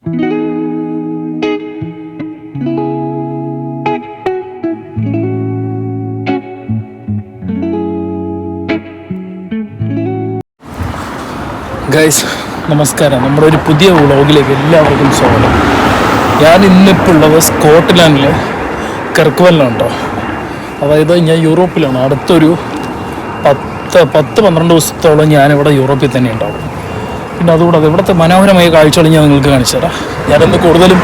Guys നമസ്കാരം. നമ്മുടെ ഒരു പുതിയ വ്ളോഗിലേക്ക് എല്ലാവർക്കും സ്വാഗതം. ഞാൻ ഇന്നിപ്പോൾ ഉള്ളത് സ്കോട്ട്ലാൻഡിലെ കിർക്ക്വെല്ലിലുണ്ടോ. അതായത് ഞാൻ യൂറോപ്പിലാണ്. അടുത്തൊരു 10-12 ദിവസത്തോളം ഞാനിവിടെ യൂറോപ്പിൽ തന്നെ ഉണ്ടാവും. പിന്നെ അതുകൂടാതെ ഇവിടുത്തെ മനോഹരമായ കാഴ്ചകൾ ഞാൻ നിങ്ങൾക്ക് കാണിച്ചു തരാം. ഞാനിന്ന് കൂടുതലും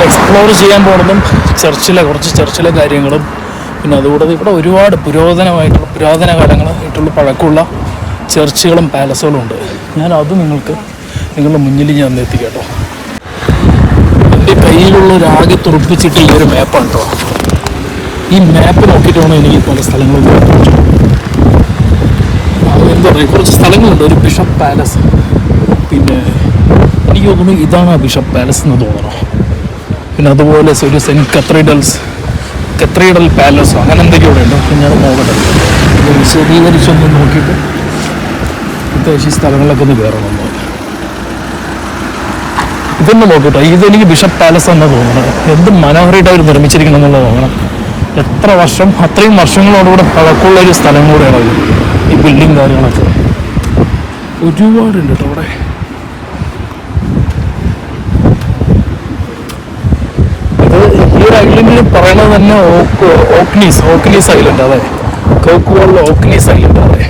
എക്സ്പ്ലോർ ചെയ്യാൻ പോകുന്നതും കുറച്ച് ചർച്ചിലെ കാര്യങ്ങളും, പിന്നെ അതുകൂടാതെ ഇവിടെ ഒരുപാട് പുരാതന കാലങ്ങളായിട്ടുള്ള പഴക്കമുള്ള ചർച്ചുകളും പാലസുകളും ഉണ്ട്. ഞാനത് നിങ്ങളുടെ മുന്നിൽ ഞാൻ എത്തിക്കാം കേട്ടോ. എൻ്റെ കയ്യിലുള്ള ആകെ തുറപ്പിച്ചിട്ട് ഈ ഒരു മാപ്പാണ് കേട്ടോ. ഈ മാപ്പ് നോക്കിയിട്ട് വേണം എനിക്ക് പല സ്ഥലങ്ങളും എന്താ പറയുക, കുറച്ച് സ്ഥലങ്ങളുണ്ട്. ഒരു ബിഷപ്പ് പാലസ്, പിന്നെ എനിക്ക് തോന്നുന്നു ഇതാണ് ആ ബിഷപ്പ് പാലസ് എന്ന് തോന്നണം. പിന്നെ അതുപോലെ ഒരു കത്തീഡ്രൽ പാലസോ അങ്ങനെ എന്തൊക്കെയോ ഇവിടെ ഉണ്ട്. ഞാൻ നോക്കട്ടെ, വിശദീകരിച്ചൊന്ന് നോക്കിയിട്ട് അത്യാവശ്യം സ്ഥലങ്ങളിലൊക്കെ ഒന്ന് കയറണം. ഇതൊന്ന് നോക്കട്ടെ. ഇതെനിക്ക് ബിഷപ്പ് പാലസ് എന്നാണ് തോന്നുന്നത്. എന്ത് മനോഹരമായിട്ട് അവർ നിർമ്മിച്ചിരിക്കണം എന്നുള്ളത് തോന്നണം. അത്രയും വർഷങ്ങളോടുകൂടെ പഴക്കമുള്ള ഒരു സ്ഥലം കൂടെയാണ് ഈ ബിൽഡിങ് കാര്യങ്ങളൊക്കെ. ഒരുപാടുണ്ട് കേട്ടോ അവിടെ. ഈ ഒരു ഐലൻഡിൽ പറയണത് തന്നെ ഓക്നീസ് ഐലൻഡ്. അതെ, കോക്ക്വാളിലെ ഓക്നീസ് ഐലൻഡ്. അതെ,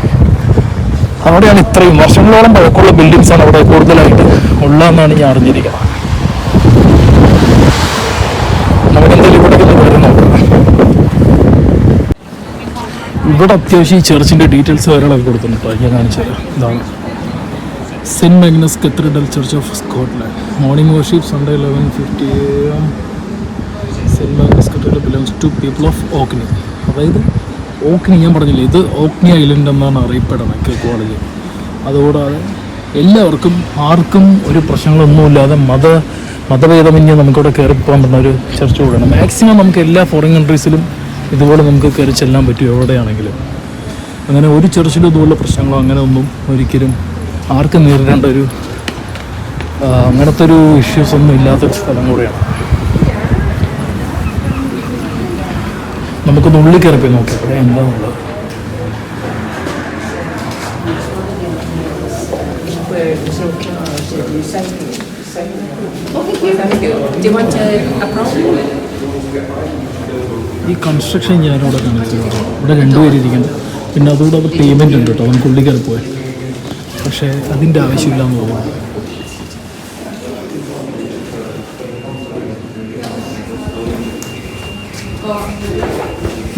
അവിടെയാണ് ഇത്രയും വർഷങ്ങളോളം പഴക്കമുള്ള ബിൽഡിങ്സാണ് അവിടെ കൂടുതലായിട്ട് ഉള്ളതെന്നാണ് ഞാൻ അറിഞ്ഞിരിക്കുന്നത്. നമുക്കെന്തായാലും ഇവിടെ കയറി നോക്കാം. ഇവിടെ അത്യാവശ്യം ഈ ചർച്ചിൻ്റെ ഡീറ്റെയിൽസ് കാര്യങ്ങളൊക്കെ കൊടുത്തിട്ടുണ്ട്. ഞാൻ കാണിച്ചു തരാം. ഇതാണ് saint Magnus cathedral church of Scotland. Morning worship Sunday 11:50 AM. Saint Magnus cathedral belongs to people of Orkney. അതായത് ഓക്നി, ഞാൻ പറഞ്ഞില്ലേ, ഇത് ഓക്നി ഐലൻഡ് എന്നാണ് അറിയപ്പെടുന്നത് കോളേജ്. അതുകൂടാതെ ആർക്കും ഒരു പ്രശ്നങ്ങളൊന്നുമില്ലാതെ മതഭേദമന്യേ നമുക്കിവിടെ കയറി പോകാൻ പറ്റുന്ന ഒരു ചർച്ച് കൂടെയാണ്. മാക്സിമം നമുക്ക് എല്ലാ ഫോറിൻ കൺട്രീസിലും ഇതുപോലെ നമുക്ക് കയറി ചെല്ലാൻ പറ്റും എവിടെയാണെങ്കിലും. അങ്ങനെ ഒരു ചർച്ചിലും ഇതുപോലെ പ്രശ്നങ്ങളോ അങ്ങനെ ഒന്നും ഒരിക്കലും ആർക്കും നേരിടേണ്ട അങ്ങനത്തെ ഒരു ഇഷ്യൂസ് ഒന്നും ഇല്ലാത്തൊരു സ്ഥലം കൂടെയാണ്. നമുക്കൊന്ന് ഉള്ളിൽ കയറി പോയി നോക്കാം ഇവിടെ എന്താണുള്ളത്. ഈ കൺസ്ട്രക്ഷൻ ഞാനിവിടെ കാണിച്ചിട്ടുണ്ട്. ഇവിടെ 2 പേര് ഇരിക്കുന്നത്. പിന്നെ അതുകൂടെ പേയ്മെൻ്റ് ഉണ്ട് കേട്ടോ. നമുക്ക് ഉള്ളിൽ കയറി പോയി, പക്ഷേ അതിൻ്റെ ആവശ്യമില്ല എന്ന് തോന്നുന്നു.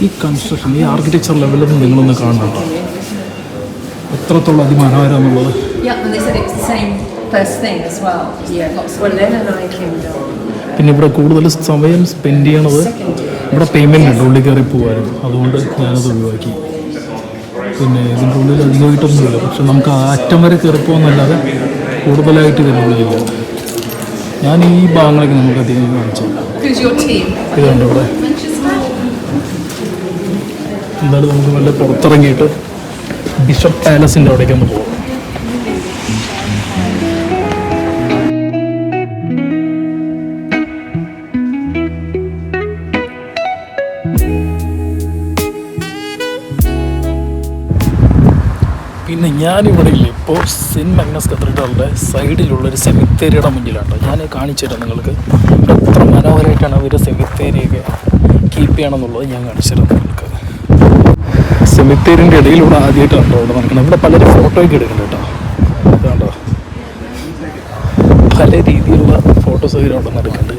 ഈ കൺസ്ട്രക്ഷൻ, ഈ ആർക്കിടെക്ചർ ലെവലൊന്നും നിങ്ങളൊന്ന് കാണുന്നുണ്ടോ? എത്രത്തോളം അതിമനോഹരം എന്നുള്ളത്. പിന്നെ ഇവിടെ കൂടുതൽ സമയം സ്പെൻഡ് ചെയ്യണത് ഇവിടെ പേയ്മെൻ്റ് ഉണ്ട് ഉള്ളിൽ കയറി പോകാനും. അതുകൊണ്ട് ഞാനത് ഒഴിവാക്കി. പിന്നെ ഇതിൻ്റെ ഉള്ളിൽ അധികമായിട്ടൊന്നുമില്ല, പക്ഷെ നമുക്ക് അറ്റം വരെ കയറി പോകുന്നല്ലാതെ കൂടുതലായിട്ട് ഇതിൻ്റെ ഉള്ളിലില്ല. ഞാൻ ഈ ഭാഗങ്ങളൊക്കെ നമുക്ക് അധികം കാണിച്ചില്ല. ഇതുണ്ട് ഇവിടെ. എന്തായാലും നമുക്ക് നല്ല പുറത്തിറങ്ങിയിട്ട് ബിഷപ്പ് പാലസിൻ്റെ അവിടേക്ക് ഒന്ന് പോകും. പിന്നെ ഞാനിവിടെ ഇല്ല ഇപ്പോൾ സെൻറ്റ് മാഗ്നസ് കത്തീഡ്രലിൻ്റെ സൈഡിലുള്ളൊരു സെമിത്തേരിയുടെ മുന്നിലാണ്. ഞാൻ കാണിച്ചു തരാം നിങ്ങൾക്ക്. എത്ര മനോഹരമായിട്ടാണ് അവർ സെമിത്തേരിയൊക്കെ കീപ്പ് ചെയ്യണമെന്നുള്ളത് ഞാൻ കാണിച്ചു തരാം നിങ്ങൾക്ക്. സെമിത്തേരിൻ്റെ ഇടയിലൂടെ ആദ്യമായിട്ടാണ് ഇവിടെ നടക്കുന്നത്. ഇവിടെ പലരും ഫോട്ടോയൊക്കെ എടുക്കുന്നുണ്ട് കേട്ടോ. അതുകൊണ്ടോ പല രീതിയിലുള്ള ഫോട്ടോസ് ഒക്കെ അവിടെ നടക്കുന്നുണ്ട്.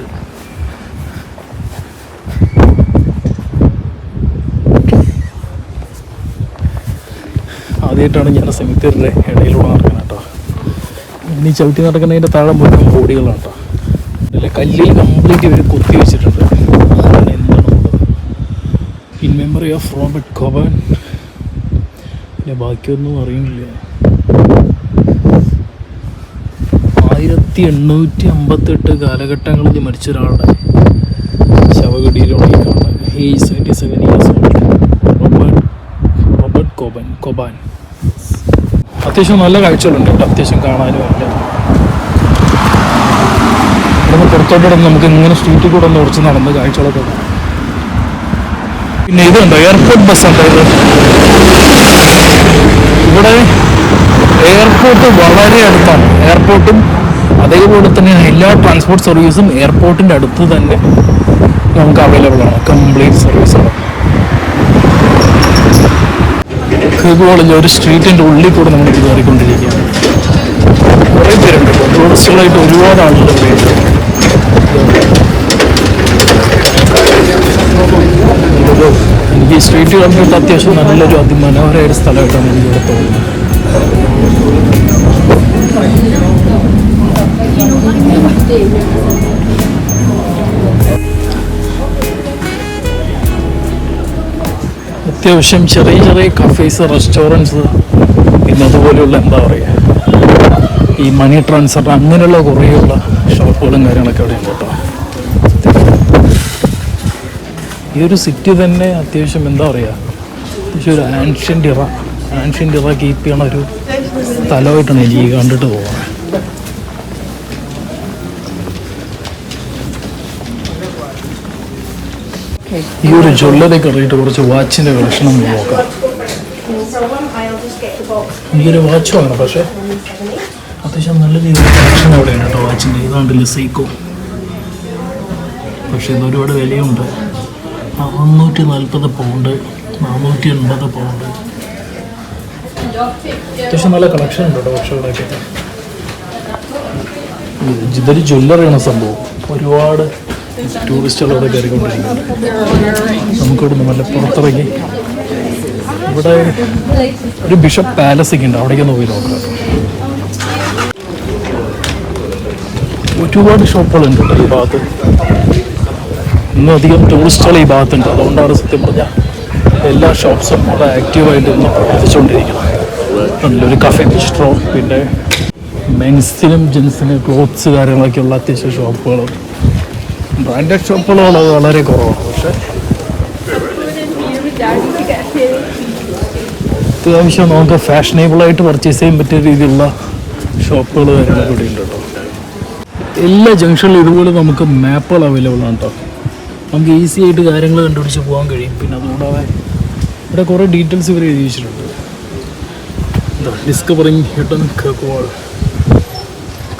ആദ്യമായിട്ടാണ് ഞാൻ സെമിത്തേരിയുടെ ഇടയിലൂടെ നടക്കുന്നത് കേട്ടോ. ഇനി ചവിട്ടി നടക്കുന്നതിൻ്റെ താഴെ മുഴുവൻ ബോഡികളാണ് കേട്ടോ. അല്ലെ കല്ലിൽ കംപ്ലീറ്റ് ഇവർ കുത്തി വെച്ചിട്ടുണ്ട്. അതാണ് എന്താണെന്നുള്ളത്. In memory of Robert Cobain. പിന്നെ ബാക്കിയൊന്നും അറിയുന്നില്ല. 1858 കാലഘട്ടങ്ങളിൽ മരിച്ച ഒരാളുടെ ശവകുടീരമാണ് ഈ കാണുന്നത്. He 77 years old. റോബർട്ട് കോബാൻ. അത്യാവശ്യം നല്ല കാഴ്ചകളുണ്ട് കേട്ടോ. അത്യാവശ്യം കാണാനും അല്ല. ഇവിടുന്ന് പുറത്തോട്ട് നമുക്ക് ഇങ്ങനെ സ്ട്രീറ്റിൽ കൂടെ ഒന്ന് കുറച്ച് നടന്ന് കാഴ്ചകളൊക്കെ കാണാം. പിന്നെ ഇതുണ്ട് എയർപോർട്ട് ബസ് ഉണ്ട്. ഇവിടെ എയർപോർട്ട് വളരെ അടുത്താണ്. എയർപോർട്ടും അതേപോലെ തന്നെ എല്ലാ ട്രാൻസ്പോർട്ട് സർവീസും എയർപോർട്ടിൻ്റെ അടുത്ത് തന്നെ നമുക്ക് അവൈലബിൾ ആണ്. കംപ്ലീറ്റ് സർവീസാണ്. ഇതുപോലെ ഒരു സ്ട്രീറ്റിൻ്റെ ഉള്ളിൽ കൂടെ നമ്മൾ കയറിക്കൊണ്ടിരിക്കുകയാണ്. കുറേ പേരുണ്ട്. ടൂറിസ്റ്റുകളായിട്ട് ഒരുപാട് ആളുകൾ പേരുണ്ട്. എനിക്ക് ഈ സ്ട്രീറ്റ് കണ്ടിട്ട് അത്യാവശ്യം നല്ലൊരു അതിമനോഹരമായ ഒരു സ്ഥലമായിട്ടാണ് എനിക്ക് ഇവിടെ തോന്നുന്നത്. അത്യാവശ്യം ചെറിയ ചെറിയ കഫേസ്, റെസ്റ്റോറൻറ്റ്സ്, പിന്നെ അതുപോലെയുള്ള എന്താ പറയുക ഈ മണി ട്രാൻസ്ഫർ അങ്ങനെയുള്ള കുറേയുള്ള ഷോപ്പുകളും കാര്യങ്ങളൊക്കെ അവിടെ ഉണ്ട് കേട്ടോ. ഈ ഒരു സിറ്റി തന്നെ അത്യാവശ്യം എന്താ പറയുക അത്യാവശ്യം ഒരു ആൻഷ്യൻ്റ് ഇറ കീപ്പ് ചെയ്യണ ഒരു സ്ഥലമായിട്ടാണ് എനിക്ക് കണ്ടിട്ട് പോകുന്നത്. ഈ ഒരു ജ്വല്ലറി കയറിയിട്ട് കുറച്ച് വാച്ചിൻ്റെ കളക്ഷൻ നമുക്ക് നോക്കാം. എനിക്കൊരു വാച്ച് വാങ്ങണം, പക്ഷേ അത്യാവശ്യം നല്ല രീതിയിൽ കളക്ഷൻ അവിടെയാണ് കേട്ടോ വാച്ചിൻ്റെ. ഇതാണ്ടില്ല സൈക്കോ, പക്ഷേ ഇത് ഒരുപാട് വിലയുണ്ട്. 640 പൗണ്ട്, 480 പൗണ്ട്. അത്യാവശ്യം നല്ല കളക്ഷൻ ഉണ്ട് കേട്ടോ. പക്ഷേ ഇവിടെയൊക്കെ ഇതൊരു ജ്വല്ലറിയാണ് സംഭവം. ഒരുപാട് ടൂറിസ്റ്റുകളവിടെ കയറിക്കൊണ്ടിരിക്കുന്നുണ്ട്. നമുക്കിവിടുന്ന് നല്ല പുറത്തിറങ്ങി ഇവിടെ ഒരു ബിഷപ്പ് പാലസ് ഒക്കെ ഉണ്ട്, അവിടേക്കൊന്ന് പോയി നോക്കാം. ഒരുപാട് ഷോപ്പുകളുണ്ട് കേട്ടോ ഈ ഭാഗത്ത്. ഇന്നും അധികം ടൂറിസ്റ്റുകൾ ഈ ഭാഗത്തുണ്ട്. അതുകൊണ്ടാണ് സത്യം പറഞ്ഞാൽ എല്ലാ ഷോപ്സും അവിടെ ആക്റ്റീവായിട്ട് ഇന്ന് പ്രവർത്തിച്ചുകൊണ്ടിരിക്കുന്നത്. നല്ലൊരു കഫേ ബിസ്ട്രോ, പിന്നെ മെൻസിനും ജെൻസിനും ക്ലോത്ത്സ് കാര്യങ്ങളൊക്കെയുള്ള അത്യാവശ്യം ഷോപ്പുകളും ബ്രാൻഡഡ് ഷോപ്പുകളാണ് വളരെ കുറവാണ്. പക്ഷേ അത്യാവശ്യം നമുക്ക് ഫാഷനബിളായിട്ട് പർച്ചേസ് ചെയ്യാൻ പറ്റിയ രീതിയിലുള്ള ഷോപ്പുകൾ കാര്യങ്ങളൊക്കെ ഇവിടെ ഉണ്ട് കേട്ടോ. എല്ലാ ജംഗ്ഷനിലും ഇതുപോലെ നമുക്ക് മാപ്പുകൾ അവൈലബിൾ ആണ് കേട്ടോ. നമുക്ക് ഈസി ആയിട്ട് കാര്യങ്ങൾ കണ്ടുപിടിച്ച് പോകാൻ കഴിയും. പിന്നെ അതുകൂടാതെ ഇവിടെ കുറേ ഡീറ്റെയിൽസ് ഇവർ എഴുതി വെച്ചിട്ടുണ്ട്. ഡിസ്കവറിങ് ഹിഡൻ കേക്ക് വാൾ,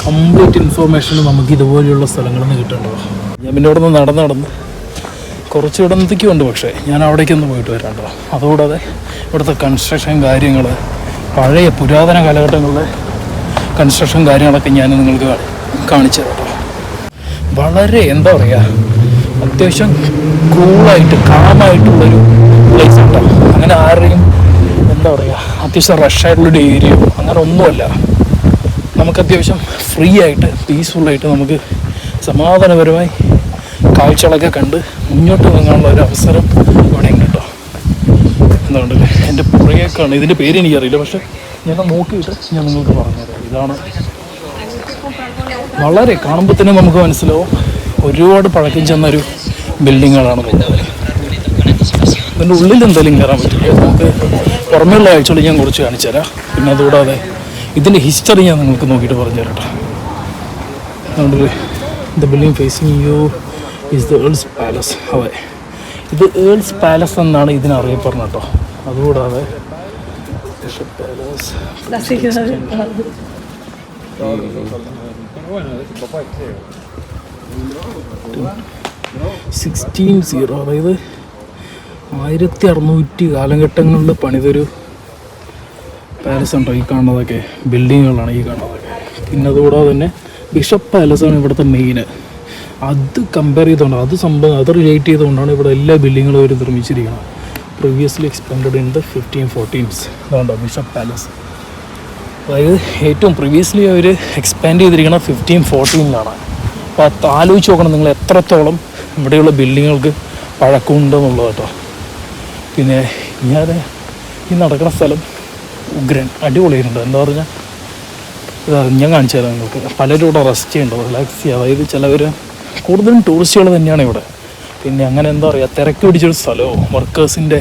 കംപ്ലീറ്റ് ഇൻഫോർമേഷൻ നമുക്ക് ഇതുപോലെയുള്ള സ്ഥലങ്ങളിൽ നിന്ന് കിട്ടേണ്ടത്. ഞാൻ പിന്നെ ഇവിടെ നിന്ന് നടന്ന് കുറച്ച് ഇടത്തേക്കും ഉണ്ട്, പക്ഷേ ഞാൻ അവിടേക്കൊന്ന് പോയിട്ട് വരാം കേട്ടോ. അതുകൂടാതെ ഇവിടുത്തെ കൺസ്ട്രക്ഷൻ കാര്യങ്ങൾ, പഴയ പുരാതന കാലഘട്ടങ്ങളിലെ കൺസ്ട്രക്ഷൻ കാര്യങ്ങളൊക്കെ ഞാൻ നിങ്ങൾക്ക് കാണിച്ചു തരാം കേട്ടോ. വളരെ എന്താ പറയുക അത്യാവശ്യം കൂളായിട്ട് കാമായിട്ടുള്ളൊരു പ്ലേസ് കേട്ടോ. അങ്ങനെ ആരെയും എന്താ പറയുക അത്യാവശ്യം റഷായിട്ടുള്ളൊരു ഏരിയ അങ്ങനെ ഒന്നുമല്ല. നമുക്ക് അത്യാവശ്യം ഫ്രീ ആയിട്ട് പീസ്ഫുള്ളായിട്ട് നമുക്ക് സമാധാനപരമായി കാഴ്ചകളൊക്കെ കണ്ട് മുന്നോട്ട് നീങ്ങാനുള്ള ഒരു അവസരം ഇവിടെ ഉണ്ട് കേട്ടോ. എന്തുകൊണ്ടല്ലേ എൻ്റെ പുറകേക്കാണ്, ഇതിൻ്റെ പേര് എനിക്കറിയില്ല, പക്ഷെ ഞാൻ നോക്കിയിട്ട് ഞാൻ നിങ്ങൾക്ക് പറഞ്ഞുതരാം. ഇതാണ് വളരെ കാണുമ്പോൾ തന്നെ നമുക്ക് മനസ്സിലാവും ഒരുപാട് പഴക്കം ചെന്നൊരു ബിൽഡിങ്ങുകളാണ് തോന്നുന്നത്. ഇതിൻ്റെ ഉള്ളിൽ എന്തായാലും കയറാൻ പറ്റില്ല. നമുക്ക് പുറമേയുള്ള കാഴ്ചകൾ ഞാൻ കുറച്ച് കാണിച്ചു തരാം. പിന്നെ അതുകൂടാതെ ഇതിൻ്റെ ഹിസ്റ്ററി ഞാൻ നിങ്ങൾക്ക് നോക്കിയിട്ട് പറഞ്ഞു തരാം കേട്ടോ. അതുകൊണ്ട് the building facing you is the Earl's palace. അതെ, ഇത് ഏൾസ് പാലസ് എന്നാണ് ഇതിനറിയപ്പെടുന്നത് കേട്ടോ. അതുകൂടാതെ പാലസ് 1600, അതായത് 1600 കാലഘട്ടങ്ങളിൽ പണിതൊരു പാലസ് ഉണ്ടോ ഈ കാണുന്നതൊക്കെ. ബിൽഡിങ്ങുകളാണ് ഈ കാണുന്നതൊക്കെ. പിന്നെ അതുകൂടാതെ തന്നെ ബിഷപ്പ് പാലസാണ് ഇവിടുത്തെ മെയിന്. അത് കമ്പയർ ചെയ്തുകൊണ്ട് അത് റിലേറ്റ് ചെയ്തുകൊണ്ടാണ് ഇവിടെ എല്ലാ ബിൽഡിങ്ങുകളും അവർ നിർമ്മിച്ചിരിക്കുന്നത്. Previously expanded in the 1514s. അതുകൊണ്ടോ ബിഷപ്പ് പാലസ്. അതായത് ഏറ്റവും പ്രീവിയസ്ലി അവർ എക്സ്പാൻഡ് ചെയ്തിരിക്കുന്നത് 1514ലാണ്. അപ്പോൾ അത് ആലോചിച്ച് നോക്കണം നിങ്ങൾ എത്രത്തോളം ഇവിടെയുള്ള ബിൽഡിങ്ങുകൾക്ക് പഴക്കമുണ്ടെന്നുള്ളത് കേട്ടോ. പിന്നെ ഞാൻ ഈ നടക്കുന്ന സ്ഥലം ഉഗ്രൻ അടിപൊളിയായിട്ടുണ്ട്. എന്താ പറഞ്ഞാൽ ഞാൻ കാണിച്ചു തരാം നിങ്ങൾക്ക്. പലരും ഇവിടെ റെസ്റ്റ് ചെയ്യുന്നുണ്ട്, റിലാക്സ് ചെയ്യുക. അതായത് ചിലവർ കൂടുതലും ടൂറിസ്റ്റുകൾ തന്നെയാണ് ഇവിടെ. പിന്നെ അങ്ങനെ എന്താ പറയുക തിരക്ക് പിടിച്ചൊരു സ്ഥലമോ വർക്കേഴ്സിൻ്റെ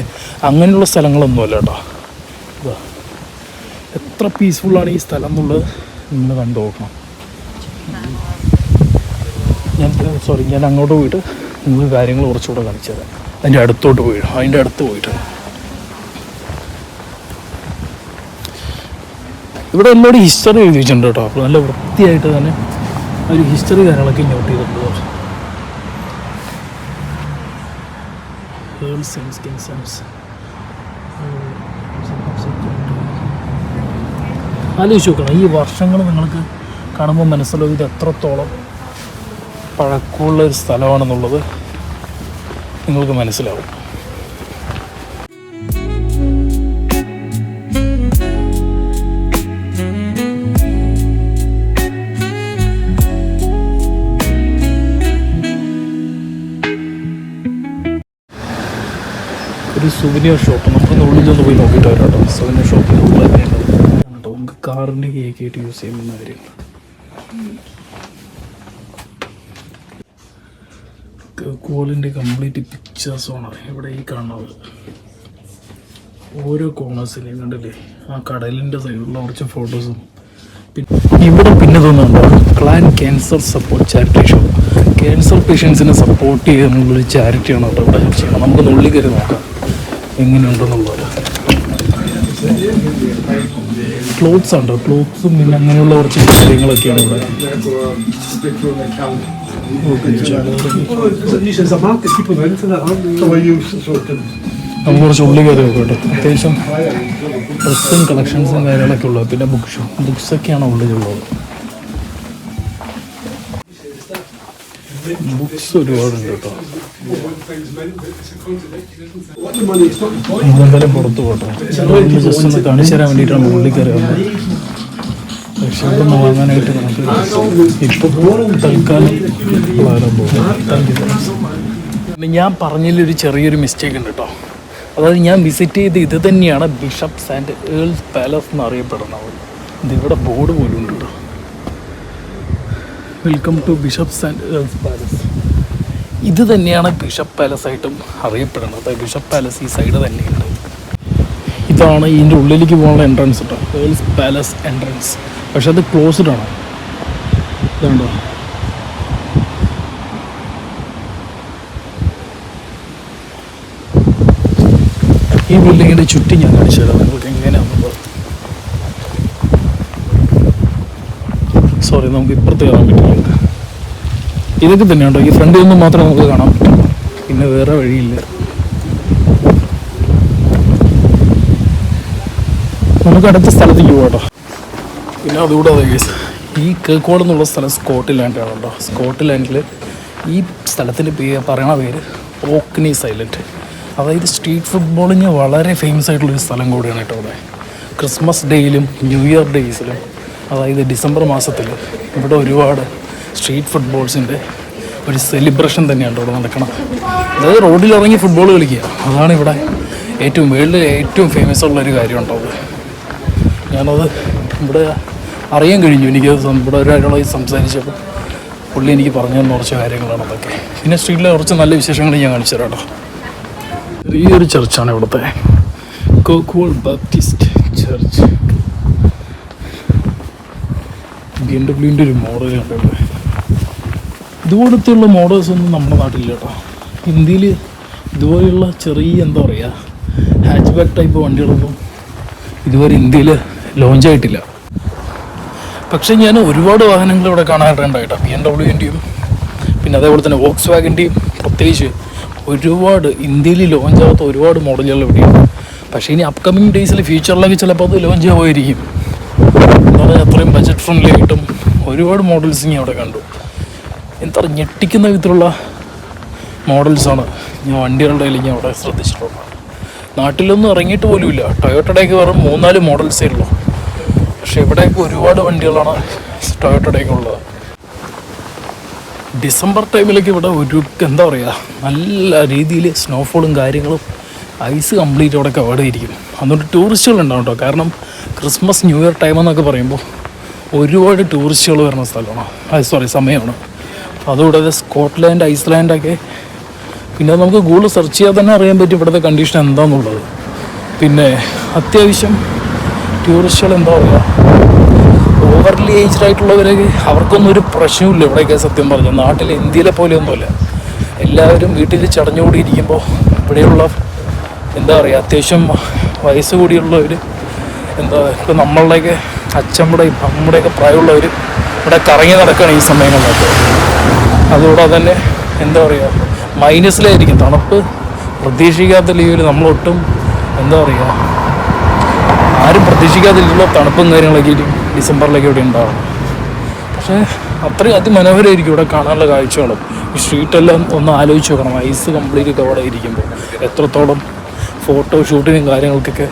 അങ്ങനെയുള്ള സ്ഥലങ്ങളൊന്നുമല്ല കേട്ടോ. ഇതാ എത്ര പീസ്ഫുള്ളാണ് ഈ സ്ഥലം എന്നുള്ളത് നിങ്ങൾ കണ്ടു നോക്കണം. ഞാൻ അങ്ങോട്ട് പോയിട്ട് നിങ്ങൾക്ക് കാര്യങ്ങൾ കുറച്ചുകൂടെ കാണിച്ചു തരാം. അതിൻ്റെ അടുത്തോട്ട് പോയി, അതിൻ്റെ അടുത്ത് പോയിട്ട് ഇവിടെ എല്ലാവരും ഹിസ്റ്ററി എഴുതി വെച്ചിട്ടുണ്ട് കേട്ടോ. അപ്പോൾ നല്ല വൃത്തിയായിട്ട് തന്നെ ഒരു ഹിസ്റ്ററി കാര്യങ്ങളൊക്കെ നോട്ട് ചെയ്തിട്ടുണ്ട്. ആലോചിച്ച് നോക്കണം, ഈ വർഷങ്ങൾ നിങ്ങൾക്ക് കാണുമ്പോൾ മനസ്സിലാവും ഇത് എത്രത്തോളം പഴക്കമുള്ള ഒരു സ്ഥലമാണെന്നുള്ളത് നിങ്ങൾക്ക് മനസ്സിലാവും. ഒരു സുവനിയർ ഷോപ്പ്, നമുക്കൊന്ന് ഉള്ളിലൊന്ന് പോയി നോക്കിയിട്ട് വരാം കേട്ടോ. സുവനിയർ ഷോപ്പിൽ കേട്ടോ, നമുക്ക് കാറിൻ്റെ കേക്കായിട്ട് യൂസ് ചെയ്യുന്ന കാര്യങ്ങൾ. കോളിൻ്റെ കംപ്ലീറ്റ് പിക്ചേഴ്സാണ് ഇവിടെ ഈ കാണുന്നത്. ഓരോ കോണേഴ്സിലെയും കണ്ടില്ലേ ആ കടലിൻ്റെ സൈഡിലുള്ള കുറച്ച് ഫോട്ടോസും. ഇവിടെ പിന്നെ തോന്നുന്നുണ്ടോ clan cancer support charity show. Cancer പേഷ്യൻസിനെ സപ്പോർട്ട് ചെയ്യാനുള്ളൊരു ചാരിറ്റിയാണ് കേട്ടോ ഇവിടെ ചെയ്യണം. നമുക്ക് ഉള്ളിൽ കയറി നോക്കാം എങ്ങനെയുണ്ടെന്നുള്ളത്. ക്ലോത്ത്സ് ഉണ്ട്, ക്ലോത്ത്സും പിന്നെ അങ്ങനെയുള്ള കുറച്ച് കാര്യങ്ങളൊക്കെയാണ് ഇവിടെ. നമ്മൾ കുറച്ച് ഉള്ളിൽ കയറി നോക്കാം കേട്ടോ. അത്യാവശ്യം ഡ്രസ്സും കളക്ഷൻസും കാര്യങ്ങളൊക്കെ ഉള്ളത്. പിന്നെ ബുക്സൊക്കെയാണ് ഉള്ളിലുള്ളത്. ബുക്സ് ഒരുപാടുണ്ട് കേട്ടോ. നമ്മളെന്തായാലും പുറത്ത് പോട്ടെ. ജസ്റ്റ് ഒന്ന് കാണിച്ചു തരാൻ വേണ്ടിയിട്ടാണ് ഉള്ളിൽ കയറി വന്നത്. പക്ഷേ ഇതൊന്ന് വാങ്ങാനായിട്ട് നമുക്ക് ഇപ്പോൾ തൽക്കാലം ഞാൻ പറഞ്ഞതിലൊരു ചെറിയൊരു മിസ്റ്റേക്ക് ഉണ്ട് കേട്ടോ. അതായത് ഞാൻ വിസിറ്റ് ചെയ്ത് ഇത് തന്നെയാണ് ബിഷപ്സ് ആൻഡ് ഏൾസ് പാലസ് എന്നറിയപ്പെടുന്നത്. ഇതിവിടെ ബോർഡ് പോലും ഉണ്ട് കേട്ടോ. Welcome to Bishop's and Earl's palace. ഇത് തന്നെയാണ് ബിഷപ്പ് പാലസ് ആയിട്ടും അറിയപ്പെടുന്നത്. ബിഷപ്പ് പാലസ് ഈ സൈഡ് തന്നെയുണ്ട്. ഇതാണ് ഇതിൻ്റെ ഉള്ളിലേക്ക് പോകാനുള്ള എൻട്രൻസ് കേട്ടോ, ഏൾസ് പാലസ് എൻട്രൻസ്. പക്ഷെ അത് ക്ലോസ്ഡ് ആണ്. ഇതുണ്ടോ, ഈ ബിൽഡിങ്ങിൻ്റെ ചുറ്റും ഞാൻ കാണിച്ചു തരാം നിങ്ങൾക്ക് എങ്ങനെയാണെന്നുള്ളത്. സോറി, നമുക്ക് ഇപ്പുറത്ത് കാണാൻ പറ്റില്ല. ഇതൊക്കെ തന്നെയുണ്ടോ, ഈ ഫ്രണ്ടിൽ നിന്നും മാത്രമേ നമുക്ക് കാണാൻ പറ്റും, പിന്നെ വേറെ വഴിയില്ല. നമുക്ക് അടുത്ത സ്ഥലത്തേക്ക് പോകാം കേട്ടോ. പിന്നെ അതുകൂടാതെ ഈ കേക്കോട് എന്നുള്ള സ്ഥലം സ്കോട്ട്ലാൻഡാണ് കേട്ടോ. സ്കോട്ട്ലാൻഡിൽ ഈ സ്ഥലത്തിൻ്റെ പറയുന്ന പേര് ഓക്നീസ് ഐലൻഡ്. അതായത് സ്ട്രീറ്റ് ഫുട്ബോളിന് വളരെ ഫേമസ് ആയിട്ടുള്ളൊരു സ്ഥലം കൂടിയാണ് കേട്ടോ അവിടെ. ക്രിസ്മസ് ഡേയിലും ന്യൂ ഇയർ ഡേയ്സിലും, അതായത് ഡിസംബർ മാസത്തിൽ ഇവിടെ ഒരുപാട് സ്ട്രീറ്റ് ഫുട്ബോൾസിൻ്റെ ഒരു സെലിബ്രേഷൻ തന്നെയാണ് ഇവിടെ നടക്കണം. അതായത് റോഡിലിറങ്ങി ഫുട്ബോൾ കളിക്കുക, അതാണ് ഇവിടെ വേൾഡിലെ ഏറ്റവും ഫേമസ് ഉള്ളൊരു കാര്യം ഉണ്ടാവും. ഞാനത് ഇവിടെ അറിയാൻ കഴിഞ്ഞു. എനിക്കത് ഇവിടെ ഒരാളായി സംസാരിച്ചപ്പോൾ പുള്ളി എനിക്ക് പറഞ്ഞു തന്ന കുറച്ച് കാര്യങ്ങളാണ് അതൊക്കെ. പിന്നെ സ്ട്രീറ്റിലെ കുറച്ച് നല്ല വിശേഷങ്ങൾ ഞാൻ കാണിച്ചു തരാം കേട്ടോ. ഈ ഒരു ചർച്ചാണ് ഇവിടുത്തെ കോക്ക്വോൾ ബാപ്റ്റിസ്റ്റ് ചർച്ച്. BMW ഒരു മോഡൽ കണ്ടിട്ടുണ്ട്. ഇതുപോലത്തെയുള്ള മോഡൽസൊന്നും നമ്മുടെ നാട്ടിലില്ല കേട്ടോ. ഇന്ത്യയിൽ ഇതുപോലെയുള്ള ചെറിയ എന്താ പറയുക ഹാച്ച് ബാക്ക് ടൈപ്പ് വണ്ടികളൊന്നും ഇതുവരെ ഇന്ത്യയിൽ ലോഞ്ചായിട്ടില്ല. പക്ഷേ ഞാൻ ഒരുപാട് വാഹനങ്ങൾ ഇവിടെ കാണാറുണ്ടായിട്ടോ. BMWൻ്റെയും പിന്നെ അതേപോലെ തന്നെ വോക്സ് വാഗൻ്റെയും പ്രത്യേകിച്ച് ഒരുപാട് ഇന്ത്യയിൽ ലോഞ്ചാകാത്ത ഒരുപാട് മോഡലുകൾ ഇവിടെയുണ്ട്. പക്ഷേ ഇനി അപ്കമിങ് ഡേയ്സിൽ ഫ്യൂച്ചറിലൊക്കെ ചിലപ്പോൾ അത് ലോഞ്ച് ആവുമായിരിക്കും. എന്ന് പറഞ്ഞാൽ അത്രയും ബജറ്റ് ഫ്രണ്ട്ലി ആയിട്ടും ഒരുപാട് മോഡൽസ് ഞാൻ അവിടെ കണ്ടു. എന്താ ഞെട്ടിക്കുന്ന വിധത്തിലുള്ള മോഡൽസാണ് ഞാൻ വണ്ടികളുടെ ഞാൻ അവിടെ ശ്രദ്ധിച്ചിട്ടുള്ളത്. നാട്ടിലൊന്നും ഇറങ്ങിയിട്ട് പോലുമില്ല. ടൊയോട്ടയുടെയൊക്കെ വെറും 3-4 മോഡൽസേ ഉള്ളൂ. പക്ഷേ ഇവിടെയൊക്കെ ഒരുപാട് വണ്ടികളാണ് ടൊയോട്ടയുടെയൊക്കെ ഉള്ളത്. ഡിസംബർ ടൈമിലൊക്കെ ഇവിടെ ഒരു എന്താ പറയുക നല്ല രീതിയിൽ സ്നോഫോളും കാര്യങ്ങളും ഐസ് കംപ്ലീറ്റ് അവിടെ കവേർഡ് ചെയ്തിരിക്കും. അതുകൊണ്ട് ടൂറിസ്റ്റുകളുണ്ടാവും കേട്ടോ. കാരണം ക്രിസ്മസ് ന്യൂ ഇയർ ടൈം എന്നൊക്കെ പറയുമ്പോൾ ഒരുപാട് ടൂറിസ്റ്റുകൾ വരുന്ന സ്ഥലമാണ്, സമയമാണ്. അതുകൂടാതെ സ്കോട്ട്ലാൻഡ്, ഐസ്ലാൻഡൊക്കെ പിന്നെ നമുക്ക് ഗൂഗിൾ സെർച്ച് ചെയ്യാൻ തന്നെ അറിയാൻ പറ്റും ഇവിടുത്തെ കണ്ടീഷൻ എന്താണെന്നുള്ളത്. പിന്നെ അത്യാവശ്യം ടൂറിസ്റ്റുകൾ എന്താ പറയുക ഓവർലി ഏജ്ഡ് ആയിട്ടുള്ളവരൊക്കെ അവർക്കൊന്നും ഒരു പ്രശ്നമില്ല ഇവിടെയൊക്കെ. സത്യം പറഞ്ഞു നാട്ടിൽ ഇന്ത്യയിലെ പോലെയൊന്നുമില്ല. എല്ലാവരും വീട്ടിൽ ചടഞ്ഞുകൂടിയിരിക്കുമ്പോൾ ഇവിടെയുള്ള എന്താ പറയുക അത്യാവശ്യം വയസ്സ് കൂടിയുള്ളവർ എന്താ ഇപ്പോൾ നമ്മളുടെയൊക്കെ അച്ഛമ്മയുടെയും അമ്മയുടെയൊക്കെ പ്രായമുള്ളവർ ഇവിടെ കറങ്ങി നടക്കുകയാണ് ഈ സമയങ്ങളിലൊക്കെ. അതുകൂടാതെ തന്നെ എന്താ പറയുക മൈനസിലായിരിക്കും. തണുപ്പ് പ്രതീക്ഷിക്കാത്ത ലീവിൽ നമ്മളൊട്ടും എന്താ പറയുക ആരും പ്രതീക്ഷിക്കാതിരിക്കുള്ള തണുപ്പും കാര്യങ്ങളൊക്കെ ഡിസംബറിലൊക്കെ ഇവിടെ ഉണ്ടാവും. പക്ഷേ അത്രയും അതിമനോഹരമായിരിക്കും ഇവിടെ കാണാനുള്ള കാഴ്ചകളും. ഈ സ്ട്രീറ്റെല്ലാം ഒന്ന് ആലോചിച്ച് നോക്കണം. ഐസ് കംപ്ലീറ്റ് കവറായി ഇരിക്കുമ്പോൾ എത്രത്തോളം ഫോട്ടോ ഷൂട്ടിനും കാര്യങ്ങൾക്കൊക്കെ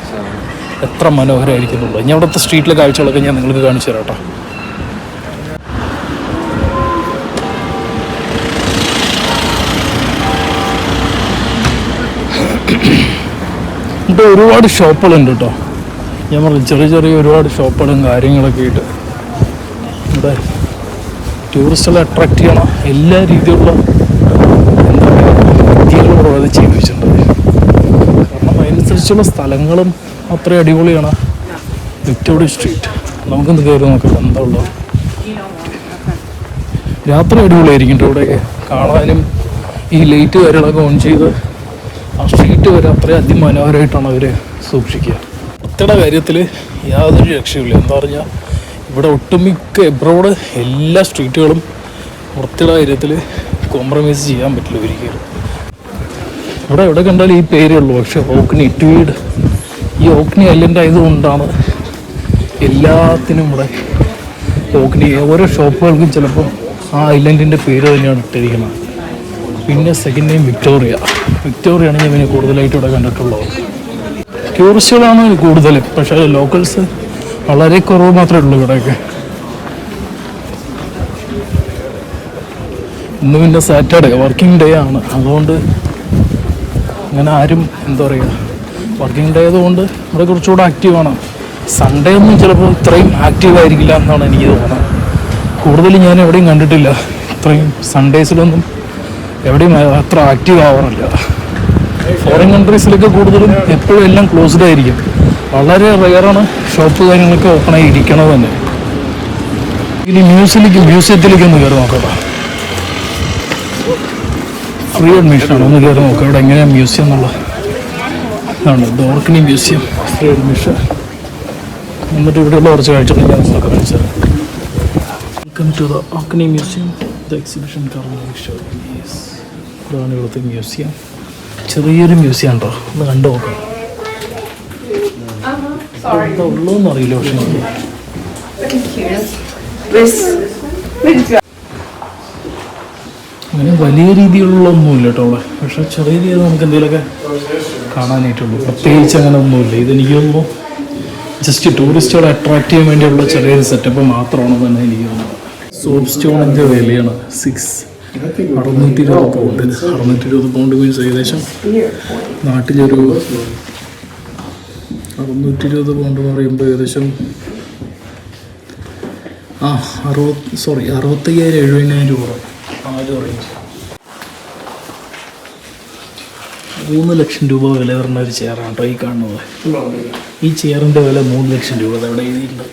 എത്ര മനോഹരമായിരിക്കുന്നുള്ളൂ. ഞാൻ അവിടുത്തെ സ്ട്രീറ്റിലെ കാഴ്ചകളൊക്കെ ഞാൻ നിങ്ങൾക്ക് കാണിച്ചു തരാം കേട്ടോ. ഇവിടെ ഒരുപാട് ഷോപ്പുകളുണ്ട് കേട്ടോ. ഞാൻ പറഞ്ഞു ചെറിയ ചെറിയ ഒരുപാട് ഷോപ്പുകളും കാര്യങ്ങളൊക്കെ ആയിട്ട് ഇവിടെ ടൂറിസ്റ്റുകളെ അട്രാക്റ്റ് ചെയ്യണം എല്ലാ രീതിയിലുള്ള എന്താ പറയുക രീതികളോടും അത് ചെയ്തു വെച്ചിട്ടുണ്ട്. കാരണം അതിനനുസരിച്ചുള്ള സ്ഥലങ്ങളും അത്രയും അടിപൊളിയാണ്. വിക്ടോറിയ സ്ട്രീറ്റ് നമുക്കൊന്ന് കയറി നോക്കാം എന്താ ഉള്ളത്. രാത്രി അടിപൊളിയായിരിക്കും ഇവിടെയൊക്കെ കാണാനും. ഈ ലൈറ്റ് കാര്യങ്ങളൊക്കെ ഓൺ ചെയ്ത് ആ സ്ട്രീറ്റ് വരെ അത്രയും അതിമനോഹരമായിട്ടാണ് അവർ സൂക്ഷിക്കുക. വൃത്തിയുടെ കാര്യത്തിൽ യാതൊരു രക്ഷയില്ല. എന്താ പറഞ്ഞാൽ ഇവിടെ ഒട്ടുമിക്ക എബ്രോഡ് എല്ലാ സ്ട്രീറ്റുകളും വൃത്തിയുടെ കാര്യത്തിൽ കോംപ്രമൈസ് ചെയ്യാൻ പറ്റില്ല ഒരിക്കലും. ഇവിടെ എവിടെ കണ്ടാലും ഈ പേരേ ഉള്ളൂ. പക്ഷേ ഓക്നി ട്വീഡ് ഈ ഓക്നി ഐലൻഡ് ആയതുകൊണ്ടാണ് എല്ലാത്തിനും ഇവിടെ ഓക്നി ഓരോ ഷോപ്പുകൾക്കും ചിലപ്പോൾ ആ ഐലൻഡിൻ്റെ പേര് തന്നെയാണ് ഇട്ടിരിക്കുന്നത്. പിന്നെ സെക്കൻഡ് നെയിം വിക്ടോറിയാണ് ഞാൻ പിന്നെ കൂടുതലായിട്ട് ഇവിടെ കണ്ടിട്ടുള്ളത്. ടൂറിസ്റ്റുകളാണ് കൂടുതൽ, പക്ഷേ ലോക്കൽസ് വളരെ കുറവ് മാത്രമേ ഉള്ളൂ ഇവിടെയൊക്കെ. ഇന്ന് പിന്നെ സാറ്റർഡേ വർക്കിംഗ് ഡേ ആണ്. അതുകൊണ്ട് അങ്ങനെ ആരും എന്താ പറയുക വർക്കിംഗ് ഡേ ആയതുകൊണ്ട് ഇവിടെ കുറച്ചുകൂടെ ആക്റ്റീവാണ്. സൺഡേ ഒന്നും ചിലപ്പോൾ ഇത്രയും ആക്റ്റീവായിരിക്കില്ല എന്നാണ് എനിക്ക് തോന്നുന്നത്. കൂടുതലും ഞാൻ എവിടെയും കണ്ടിട്ടില്ല ഇത്രയും സൺഡേസിലൊന്നും എവിടെയും അത്ര ആക്റ്റീവ് ആവാറില്ല. ഫോറിൻ കൺട്രീസിലൊക്കെ കൂടുതലും എപ്പോഴും എല്ലാം ക്ലോസ്ഡ് ആയിരിക്കും. വളരെ റെയറാണ് ഷോപ്പ് കാര്യങ്ങളൊക്കെ ഓപ്പൺ ആയി ഇരിക്കണത് തന്നെ. ഇനി മ്യൂസിയത്തിലേക്ക് ഒന്ന് കയറി നോക്കാം. ഫ്രീ അഡ്മിഷനാണ്. ഒന്ന് കയറി നോക്കാം ഇവിടെ എങ്ങനെയാണ് മ്യൂസിയം എന്നുള്ളത്. ആണ് ഡോർക്കണി മ്യൂസിയം ഫ്രീ അഡ്മിഷൻ. എന്നിട്ട് ഇവിടെയുള്ള കുറച്ച് കാഴ്ചകൾ ഞാൻ നിങ്ങൾക്ക് കാണിച്ചത്. Welcome to the Orkney museum. The exhibition ഇതാണ് ഇവിടുത്തെ മ്യൂസിയം. ചെറിയൊരു മ്യൂസിയം ഉണ്ടോ ഒന്ന് കണ്ടു നോക്കാം. എന്താ ഉള്ളൂന്ന് അറിയില്ല. പക്ഷെ അങ്ങനെ വലിയ രീതിയിലുള്ള ഒന്നുമില്ല കേട്ടോ അവിടെ. പക്ഷെ ചെറിയ രീതിയിൽ നമുക്ക് എന്തെങ്കിലുമൊക്കെ കാണാനായിട്ടുള്ളൂ. പ്രത്യേകിച്ച് അങ്ങനെ ഒന്നുമില്ല. ഇതെനിക്ക് തോന്നുന്നു ജസ്റ്റ് ടൂറിസ്റ്റുകളെ അട്രാക്ട് ചെയ്യാൻ വേണ്ടിയുള്ള ചെറിയൊരു സെറ്റപ്പ് മാത്രമാണെന്ന് തന്നെ എനിക്ക് തോന്നുന്നത്. സോപ്പ് സ്റ്റോണിൻ്റെ വിലയാണ് 620 പൗണ്ട്. 620 പൗണ്ട് മീൻസ് ഏകദേശം നാട്ടിലൊരു 620 പൗണ്ട് എന്ന് പറയുമ്പോൾ ഏകദേശം 65,000-70,000 രൂപ. 3 ലക്ഷം രൂപ വില വരുന്ന ഒരു ചെയറാണ് കേട്ടോ ഈ കാണുന്നത്. ഈ ചെയറിൻ്റെ വില 3 ലക്ഷം രൂപ. അതവിടെ എഴുതിയിട്ടുണ്ട്.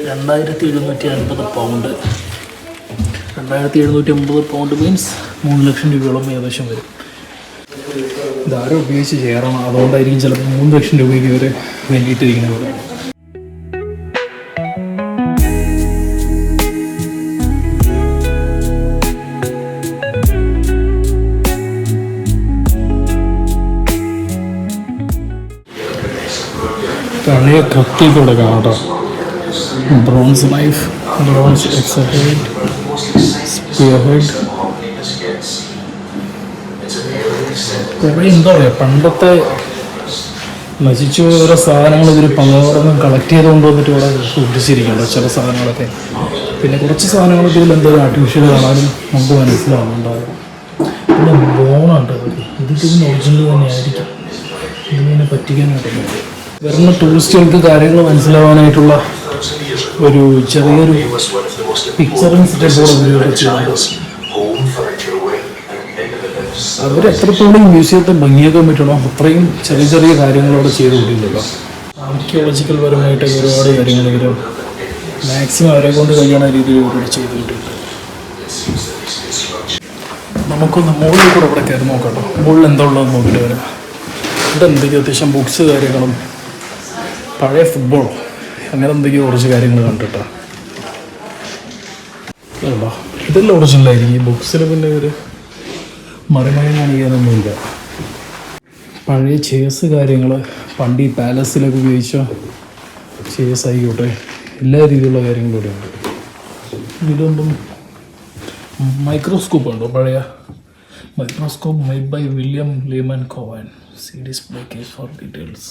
2,750 പൗണ്ട്. 2,750 പൗണ്ട് മീൻസ് 3 ലക്ഷം രൂപയോളം ഏകദേശം വരും. ഇതാരോ ഉപയോഗിച്ച് ചെയറാണ്. അതുകൊണ്ടായിരിക്കും ചിലപ്പോൾ 3 ലക്ഷം രൂപയ്ക്ക് ഇവർ വേണ്ടിയിട്ടിരിക്കുന്നത്. പഴയ കത്തി കൊടുക്കാം കേട്ടോ. Bronze knife, bronze axehead, spear head. കുറേ എന്താ പറയുക പണ്ടത്തെ നശിച്ചു പോയ ഓരോ സാധനങ്ങൾ ഇവർ പലതരം കളക്ട് ചെയ്ത് കൊണ്ടുവന്നിട്ട് ഇവിടെ സൂക്ഷിച്ചിരിക്കുന്നുണ്ട് ചില സാധനങ്ങളൊക്കെ. പിന്നെ കുറച്ച് സാധനങ്ങളൊക്കെ ഇതിൽ എന്തെങ്കിലും ആർട്ടിഫിഷ്യൽ കാണാനും നമുക്ക് മനസ്സിലാവുന്നുണ്ടാകും. പിന്നെ ബോണുണ്ട്. ഇതൊക്കെ ഇതിന് ഒറിജിനൽ തന്നെ ആയിരിക്കും. ഇതിനെ പറ്റിക്കാനായിട്ടൊന്നും വരുന്ന ടൂറിസ്റ്റുകൾക്ക് കാര്യങ്ങൾ മനസ്സിലാവാനായിട്ടുള്ള ഒരു ചെറിയൊരു പിക്ചറിങ് സെറ്റപ്പോടെ ഉപയോഗിച്ചിട്ടുണ്ട്. അവരെത്രത്തോളം മ്യൂസിയത്തെ ഭംഗിയാക്കാൻ പറ്റണോ അത്രയും ചെറിയ ചെറിയ കാര്യങ്ങളോടെ ചെയ്ത് കൂടിയില്ലല്ലോ. ആർക്കിയോളജിക്കൽ പരമായിട്ട് ഒരുപാട് കാര്യങ്ങൾ ഇവർ മാക്സിമം അവരെ കൊണ്ട് കഴിയുന്ന രീതിയിൽ ഇവിടെ ചെയ്തിട്ടുണ്ട്. നമുക്കൊന്ന് മുകളിൽ കൂടെ ഇവിടെ കയറി നോക്കാം. മുകളിൽ എന്താ ഉള്ളതെന്ന് നോക്കിയിട്ട് വരാം. ഇവിടെ എന്തൊക്കെയോ അത്യാവശ്യം ബുക്സ് കാര്യങ്ങളും പഴയ ഫുട്ബോളോ അങ്ങനെ എന്തൊക്കെയോ കുറച്ച് കാര്യങ്ങൾ കണ്ടിട്ടാണ്. കേട്ടോ, ഇതെല്ലാം ഒറിജിനലായിരിക്കും. ഈ ബുക്സിൽ പിന്നെ ഒരു മറിമയം കാണിക്കാനൊന്നുമില്ല. പഴയ ചേസ് കാര്യങ്ങൾ പണ്ട് ഈ പാലസിലൊക്കെ ഉപയോഗിച്ച ചേസ് ആയിക്കോട്ടെ, എല്ലാ രീതിയിലുള്ള കാര്യങ്ങളും ഇവിടെ ഉണ്ട്. ഇതൊന്നും മൈക്രോസ്കോപ്പ് ഉണ്ടോ? പഴയ microscope made by William Lehman Cowan. See display case for details.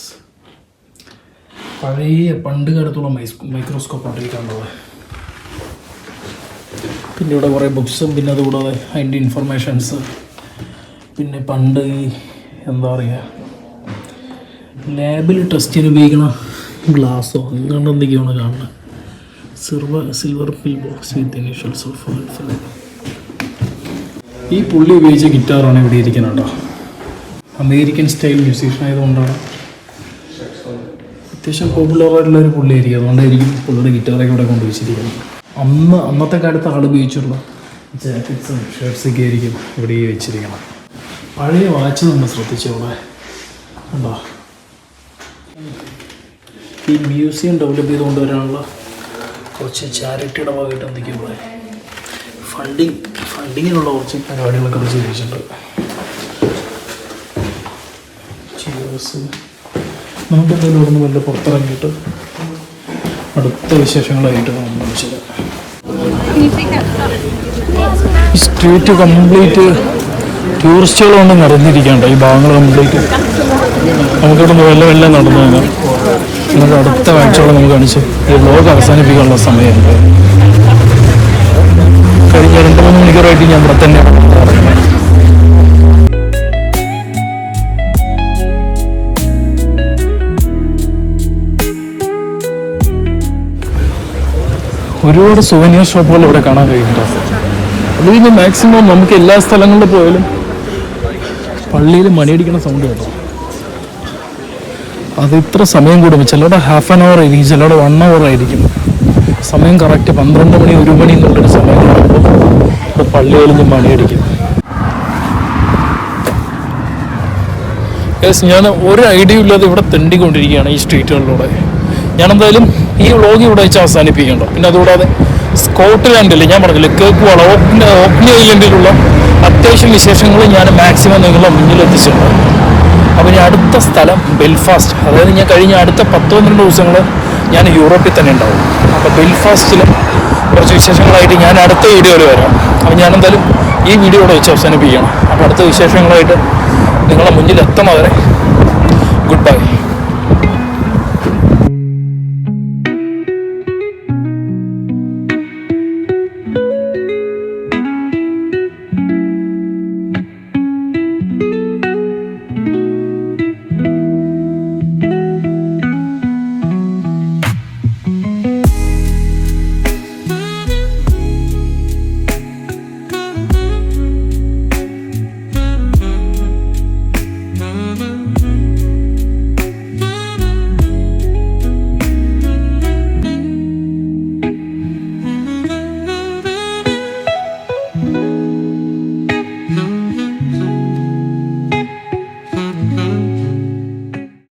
പഴയ പണ്ട് കാലത്തുള്ള മൈക്രോസ്കോപ്പ് ഉണ്ടായിട്ടുള്ളത്. പിന്നെ ഇവിടെ കുറേ ബുക്സും പിന്നെ അതുകൂടാതെ അതിൻ്റെ ഇൻഫർമേഷൻസ്. പിന്നെ പണ്ട് ഈ എന്താ പറയുക ലാബിൽ ടെസ്റ്റിന് ഉപയോഗിക്കണ ഗ്ലാസ്സോ അങ്ങോട്ട് എന്തൊക്കെയാണ് കാണുന്നത്. Silver pill box with initials of. ഈ പുള്ളി ഉപയോഗിച്ച ഗിറ്റാറാണ് ഇവിടെ ഇരിക്കുന്നത് കേട്ടോ. അമേരിക്കൻ സ്റ്റൈൽ മ്യൂസീഷ്യൻ ആയതുകൊണ്ടാണ് അത്യാവശ്യം പോപ്പുലറായിട്ടുള്ളൊരു പുള്ളിയായിരിക്കും. അതുകൊണ്ടായിരിക്കും പുള്ളിയുടെ ഗിറ്റാറൊക്കെ ഇവിടെ കൊണ്ടുവച്ചിരിക്കുന്നത്. അന്നത്തെ കാലത്ത് ആൾ ഉപയോഗിച്ചുള്ള ജാക്കറ്റ്സും ഷർട്ട്സൊക്കെ ആയിരിക്കും ഇവിടെ വെച്ചിരിക്കണം. പഴയ വാച്ച് നമ്മൾ ശ്രദ്ധിച്ചു ഇവിടെ ഉണ്ടോ. ഈ മ്യൂസിയം ഡെവലപ്പ് ചെയ്ത് കൊണ്ടുവരാനുള്ള കുറച്ച് ചാരിറ്റിയുടെ ഭാഗമായിട്ട് എന്തൊക്കെയാണ് ഇവിടെ ഫണ്ടിങ്ങിനുള്ള കുറച്ച് പരിപാടികളൊക്കെ ഇവിടെ ചെയ്തിട്ടുണ്ട്. നമുക്കെന്തായാലും ഇവിടെ നിന്ന് വല്ല പുറത്തിറങ്ങിയിട്ട് അടുത്ത വിശേഷങ്ങളായിട്ട് നമ്മൾ വിളിച്ചത്. ഈ സ്ട്രീറ്റ് കംപ്ലീറ്റ് ടൂറിസ്റ്റുകൾ കൊണ്ട് നിറഞ്ഞിരിക്കുകയുണ്ട്. ഈ ഭാഗങ്ങൾ കംപ്ലീറ്റ് നമുക്കിവിടെ നിന്ന് വെല്ലം നടന്നു കഴിഞ്ഞാൽ നമുക്ക് അടുത്ത കാഴ്ചകൾ നമുക്ക് കാണിച്ച് ഈ വ്ലോഗ് അവസാനിപ്പിക്കാനുള്ള സമയമുണ്ട്. കഴിഞ്ഞ 2-3 മണിക്കൂറായിട്ട് ഞാൻ ഇവിടെ തന്നെയാണ് പറയുന്നത്. ഒരുപാട് സുവനിയർ ഷോപ്പുകൾ ഇവിടെ കാണാൻ കഴിയുന്നുണ്ട്. അത് കഴിഞ്ഞ് മാക്സിമം നമുക്ക് എല്ലാ സ്ഥലങ്ങളിൽ പോയാലും പള്ളിയിൽ മണിയടിക്കുന്ന സൗണ്ട് കേട്ടോ. അത് ഇത്ര സമയം കൂടുമ്പോൾ ചിലരുടെ ഹാഫ് ആൻ അവർ ആയിരിക്കും, ചിലരുടെ 1 hour ആയിരിക്കും. സമയം കറക്റ്റ് 12 മണി 1 മണി എന്നുള്ളൊരു സമയം കൂടുമ്പോൾ ഇവിടെ പള്ളികളിൽ നിന്ന് മണിയടിക്കും. ഞാൻ ഒരു ഐഡിയ ഇല്ലാതെ ഇവിടെ തെണ്ടിക്കൊണ്ടിരിക്കുകയാണ് ഈ സ്ട്രീറ്റുകളിലൂടെ. ഞാനെന്തായാലും ഈ വ്ളോഗ് ഇവിടെ വെച്ച് അവസാനിപ്പിക്കേണ്ട. പിന്നെ അതുകൂടാതെ സ്കോട്ട്ലാൻഡിൽ ഞാൻ പറഞ്ഞില്ല കേക്ക് വാള ഓക്നി ഐലൻഡിലുള്ള അത്യാവശ്യം വിശേഷങ്ങൾ ഞാൻ മാക്സിമം നിങ്ങളുടെ മുന്നിലെത്തിച്ചിട്ടുണ്ട്. അപ്പോൾ ഇനി അടുത്ത സ്ഥലം ബെൽഫാസ്റ്റ്. അതായത് ഞാൻ കഴിഞ്ഞ അടുത്ത 10-12 ദിവസങ്ങൾ ഞാൻ യൂറോപ്പിൽ തന്നെ ഉണ്ടാവും. അപ്പോൾ ബെൽഫാസ്റ്റിൽ കുറച്ച് വിശേഷങ്ങളായിട്ട് ഞാൻ അടുത്ത വീഡിയോയിൽ വരാം. അപ്പോൾ ഞാനെന്തായാലും ഈ വീഡിയോ ഇവിടെ വെച്ച് അവസാനിപ്പിക്കുകയാണ്. അപ്പോൾ അടുത്ത വിശേഷങ്ങളായിട്ട് നിങ്ങളുടെ മുന്നിൽ എത്തുന്നവരെ ഗുഡ് ബൈ.